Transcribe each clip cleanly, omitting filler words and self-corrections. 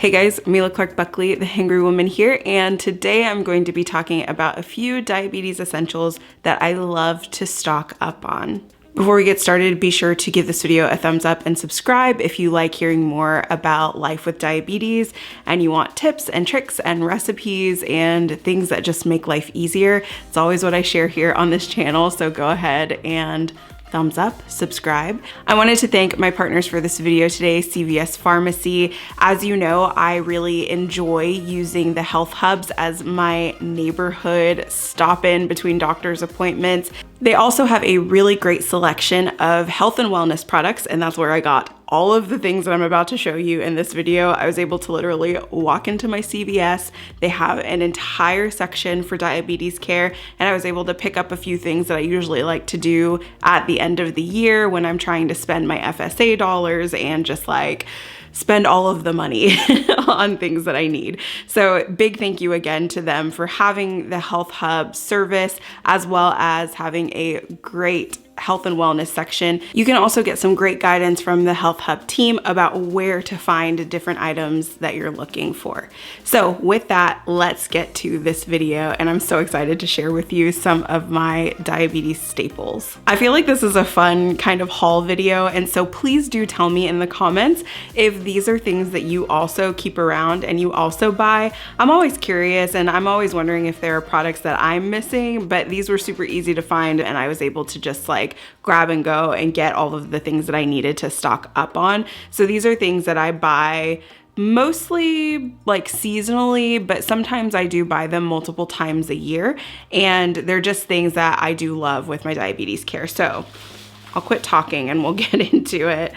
Hey guys, Mila Clarke Buckley, the Hangry Woman here, and today I'm going to be talking about a few diabetes essentials that I love to stock up on. Before we get started, be sure to give this video a thumbs up and subscribe if you like hearing more about life with diabetes and you want tips and tricks and recipes and things that just make life easier. It's always what I share here on this channel, so go ahead and thumbs up, subscribe. I wanted to thank my partners for this video today, CVS Pharmacy. As you know, I really enjoy using the health hubs as my neighborhood stop-in between doctor's appointments. They also have a really great selection of health and wellness products, and that's where I got all of the things that I'm about to show you in this video. I was able to literally walk into my CVS. They have an entire section for diabetes care, and I was able to pick up a few things that I usually like to do at the end of the year when I'm trying to spend my FSA dollars and just like spend all of the money on things that I need. So big thank you again to them for having the Health Hub service, as well as having a great health and wellness section. You can also get some great guidance from the Health Hub team about where to find different items that you're looking for. So with that, let's get to this video, and I'm so excited to share with you some of my diabetes staples. I feel like this is a fun kind of haul video, and so please do tell me in the comments if these are things that you also keep around and you also buy. I'm always curious, and I'm always wondering if there are products that I'm missing, but these were super easy to find, and I was able to just like grab and go and get all of the things that I needed to stock up on. So these are things that I buy mostly like seasonally, but sometimes I do buy them multiple times a year, and they're just things that I do love with my diabetes care. So I'll quit talking and we'll get into it.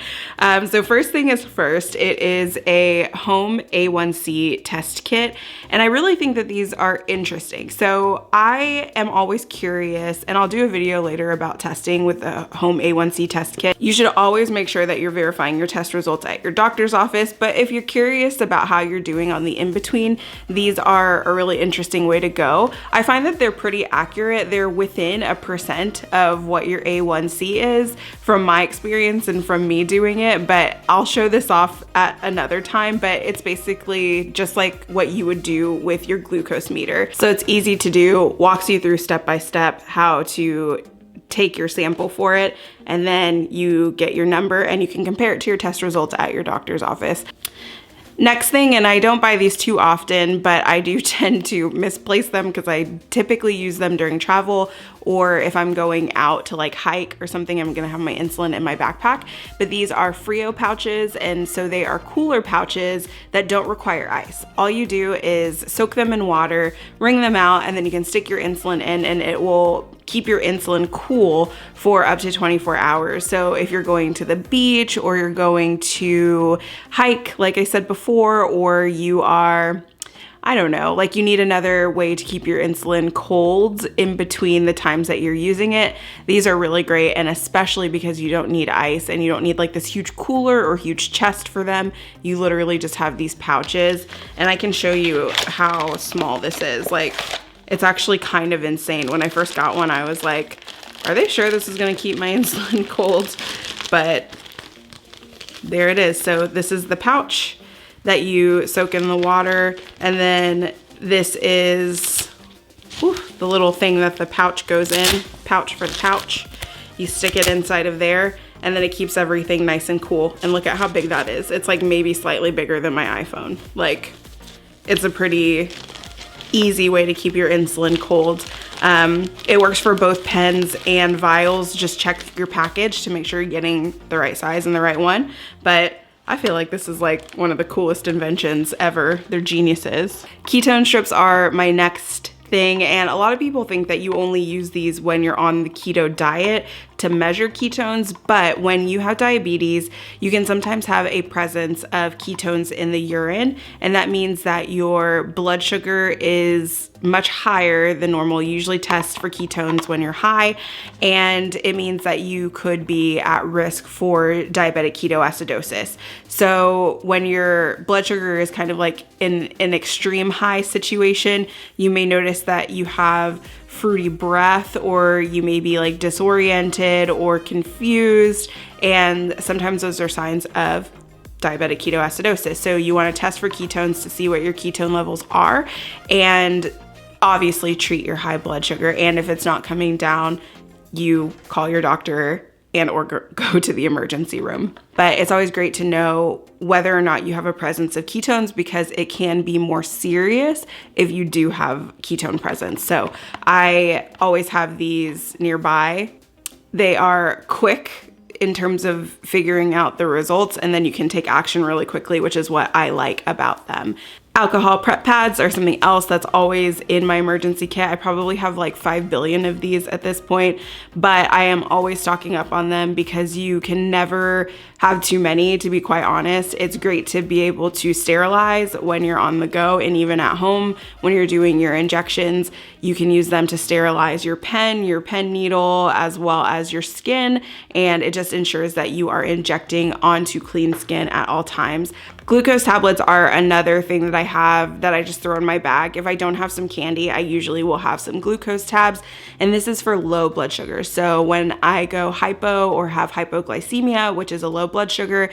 So first thing is first, it is a home A1C test kit. And I really think that these are interesting. So I am always curious, and I'll do a video later about testing with a home A1C test kit. You should always make sure that you're verifying your test results at your doctor's office. But if you're curious about how you're doing on the in-between, these are a really interesting way to go. I find that they're pretty accurate. They're within 1% of what your A1C is, from my experience and from me doing it, but I'll show this off at another time. But it's basically just like what you would do with your glucose meter. So it's easy to do, walks you through step by step how to take your sample for it, and then you get your number and you can compare it to your test results at your doctor's office. Next thing, and I don't buy these too often, but I do tend to misplace them because I typically use them during travel, or if I'm going out to like hike or something, I'm gonna have my insulin in my backpack. But these are Frio pouches, and so they are cooler pouches that don't require ice. All you do is soak them in water, wring them out, and then you can stick your insulin in, and it will keep your insulin cool for up to 24 hours. So if you're going to the beach or you're going to hike, like I said before, or you are, I don't know, like you need another way to keep your insulin cold in between the times that you're using it, these are really great. And especially because you don't need ice and you don't need like this huge cooler or huge chest for them. You literally just have these pouches, and I can show you how small this is. Like, it's actually kind of insane. When I first got one, I was like, are they sure this is gonna keep my insulin cold? But there it is. So this is the pouch that you soak in the water, and then this is the little thing that the pouch goes in, pouch for the pouch. You stick it inside of there, and then it keeps everything nice and cool. And look at how big that is. It's like maybe slightly bigger than my iPhone. Like, it's a pretty easy way to keep your insulin cold. It works for both pens and vials. Just check your package to make sure you're getting the right size and the right one. But I feel like this is like one of the coolest inventions ever. They're geniuses. Ketone strips are my next thing, and a lot of people think that you only use these when you're on the keto diet to measure ketones, but when you have diabetes, you can sometimes have a presence of ketones in the urine, and that means that your blood sugar is much higher than normal. You usually test for ketones when you're high, and it means that you could be at risk for diabetic ketoacidosis. So when your blood sugar is kind of like in an extreme high situation, you may notice that you have fruity breath, or you may be like disoriented or confused, and sometimes those are signs of diabetic ketoacidosis. So you want to test for ketones to see what your ketone levels are, and obviously treat your high blood sugar. And if it's not coming down, you call your doctor and or go to the emergency room. But it's always great to know whether or not you have a presence of ketones, because it can be more serious if you do have ketone presence. So I always have these nearby. They are quick in terms of figuring out the results, and then you can take action really quickly, which is what I like about them. Alcohol prep pads are something else that's always in my emergency kit. I probably have like 5 billion of these at this point, but I am always stocking up on them because you can never have too many, to be quite honest. It's great to be able to sterilize when you're on the go, and even at home when you're doing your injections, you can use them to sterilize your pen needle, as well as your skin, and it just ensures that you are injecting onto clean skin at all times. Glucose tablets are another thing that I have that I just throw in my bag. If I don't have some candy, I usually will have some glucose tabs, and this is for low blood sugar. So when I go hypo or have hypoglycemia, which is a low blood sugar,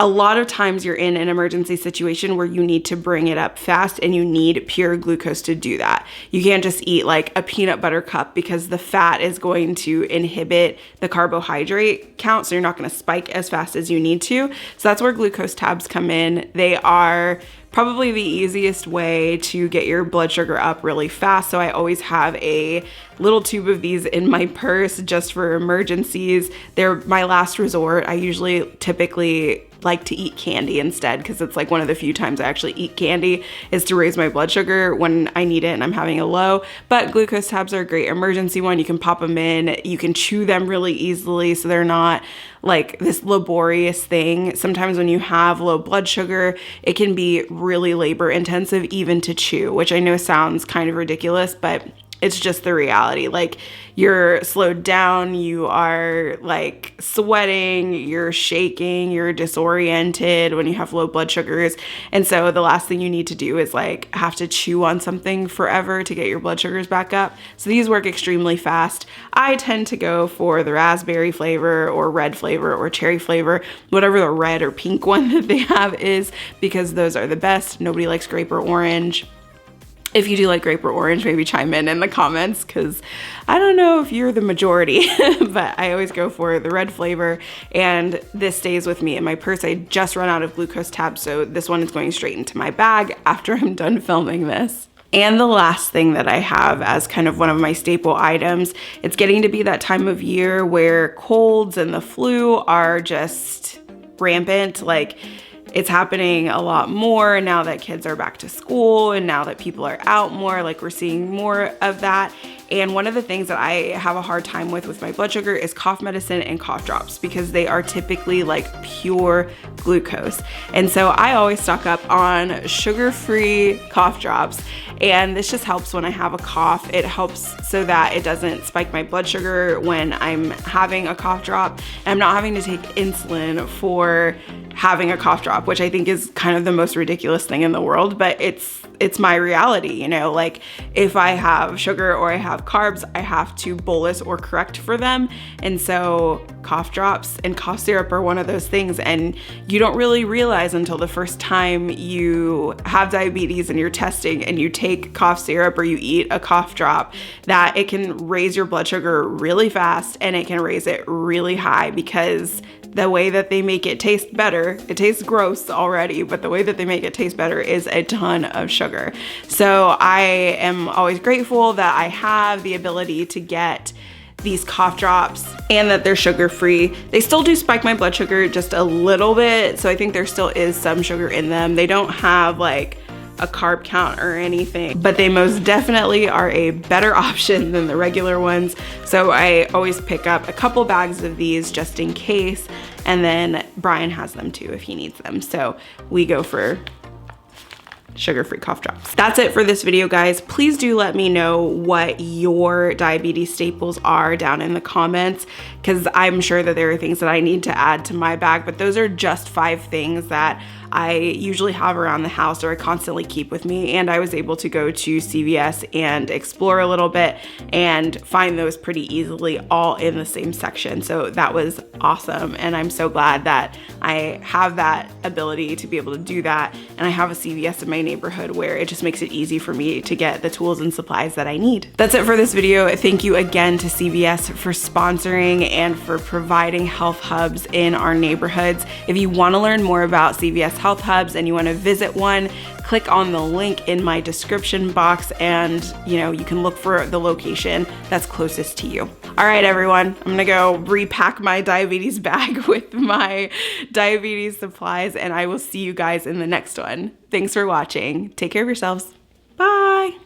a lot of times you're in an emergency situation where you need to bring it up fast, and you need pure glucose to do that. You can't just eat like a peanut butter cup, because the fat is going to inhibit the carbohydrate count, so you're not going to spike as fast as you need to. So that's where glucose tabs come in. They are probably the easiest way to get your blood sugar up really fast. So I always have a little tube of these in my purse just for emergencies. They're my last resort. I typically like to eat candy instead, because it's like one of the few times I actually eat candy is to raise my blood sugar when I need it and I'm having a low. But glucose tabs are a great emergency one. You can pop them in, you can chew them really easily, so they're not like this laborious thing. Sometimes when you have low blood sugar, it can be really labor intensive even to chew, which I know sounds kind of ridiculous, but it's just the reality. Like, you're slowed down, you are like sweating, you're shaking, you're disoriented when you have low blood sugars. And so the last thing you need to do is like have to chew on something forever to get your blood sugars back up. So these work extremely fast. I tend to go for the raspberry flavor or red flavor or cherry flavor, whatever the red or pink one that they have is, because those are the best. Nobody likes grape or orange. If you do like grape or orange, maybe chime in the comments, because I don't know if you're the majority, but I always go for the red flavor, and this stays with me in my purse. I just run out of glucose tabs, so this one is going straight into my bag after I'm done filming this. And the last thing that I have as kind of one of my staple items, it's getting to be that time of year where colds and the flu are just rampant. Like, it's happening a lot more now that kids are back to school, and now that people are out more, like we're seeing more of that. And one of the things that I have a hard time with my blood sugar is cough medicine and cough drops, because they are typically like pure glucose. And so I always stock up on sugar-free cough drops. And this just helps when I have a cough. It helps so that it doesn't spike my blood sugar when I'm having a cough drop. And I'm not having to take insulin for having a cough drop, which I think is kind of the most ridiculous thing in the world, but it's my reality, you know, like if I have sugar or I have carbs, I have to bolus or correct for them. And so cough drops and cough syrup are one of those things, and you don't really realize until the first time you have diabetes and you're testing and you take cough syrup or you eat a cough drop that it can raise your blood sugar really fast, and it can raise it really high, because the way that they make it taste better, it tastes gross already, but the way that they make it taste better is a ton of sugar. So I am always grateful that I have the ability to get these cough drops and that they're sugar-free. They still do spike my blood sugar just a little bit, so I think there still is some sugar in them. They don't have like a carb count or anything, but they most definitely are a better option than the regular ones. So I always pick up a couple bags of these just in case, and then Brian has them too if he needs them. So we go for sugar-free cough drops. That's it for this video, guys. Please do let me know what your diabetes staples are down in the comments, because I'm sure that there are things that I need to add to my bag, but those are just 5 things that I usually have around the house or I constantly keep with me. And I was able to go to CVS and explore a little bit and find those pretty easily all in the same section. So that was awesome. And I'm so glad that I have that ability to be able to do that. And I have a CVS in my neighborhood where it just makes it easy for me to get the tools and supplies that I need. That's it for this video. Thank you again to CVS for sponsoring and for providing health hubs in our neighborhoods. If you want to learn more about CVS health hubs and you want to visit one, click on the link in my description box and you can look for the location that's closest to you. All right, everyone, I'm gonna go repack my diabetes bag with my diabetes supplies, and I will see you guys in the next one. Thanks for watching. Take care of yourselves. Bye.